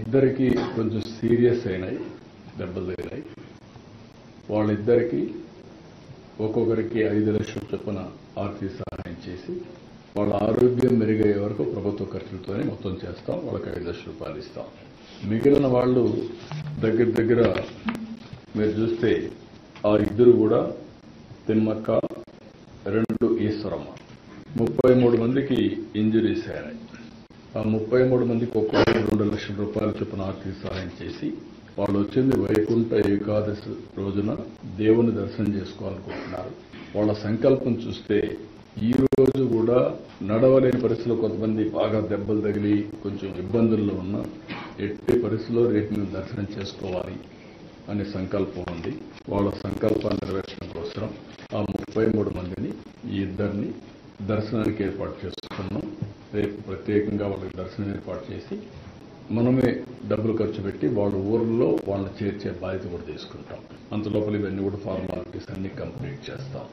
ఇద్దరికి కొంచెం సీరియస్ అయినాయి, దెబ్బలు తగిలాయి. వాళ్ళిద్దరికి ఒక్కొక్కరికి 5 లక్షల చొప్పున ఆర్థిక సహాయం చేసి వాళ్ళ ఆరోగ్యం మెరుగయ్యే వరకు ప్రభుత్వ ఖర్చులతోనే మొత్తం చేస్తాం. వాళ్ళకి 5 లక్షల రూపాయలు ఇస్తాం. మిగిలిన వాళ్ళు దగ్గర మీరు చూస్తే ఆ ఇద్దరు కూడా తిమ్మక్క, 2 ఈశ్వరమ్మ, 33 మందికి ఇంజురీస్ అయినాయి. ఆ 33 మందికి ఒక్కొక్కరు 2 లక్షల రూపాయల చొప్పున ఆర్థిక సహాయం చేసి వాళ్ళు వచ్చింది వైకుంఠ ఏకాదశి రోజున దేవుని దర్శనం చేసుకోవాలనుకుంటున్నారు. వాళ్ళ సంకల్పం చూస్తే ఈ రోజు కూడా నడవలేని పరిస్థితుల్లో కొంతమంది బాగా దెబ్బలు తగిలి కొంచెం ఇబ్బందుల్లో ఉన్న ఎట్టి పరిస్థితుల్లో రేపు మేము దర్శనం చేసుకోవాలి అనే సంకల్పం ఉంది. వాళ్ళ సంకల్పాన్ని నెరవేర్చడం కోసం ఆ 33 మందిని ఈ ఇద్దరిని దర్శనానికి ఏర్పాటు చేసుకున్నాం. రేపు ప్రత్యేకంగా వాళ్ళకి దర్శనం ఏర్పాటు చేసి మనమే డబ్బులు ఖర్చు పెట్టి వాళ్ళ ఊర్లో వాళ్ళని చేర్చే బాధ్యత కూడా తీసుకుంటాం. అంతలోపల ఇవన్నీ కూడా ఫార్మాలిటీస్ అన్ని కంప్లీట్ చేస్తాం.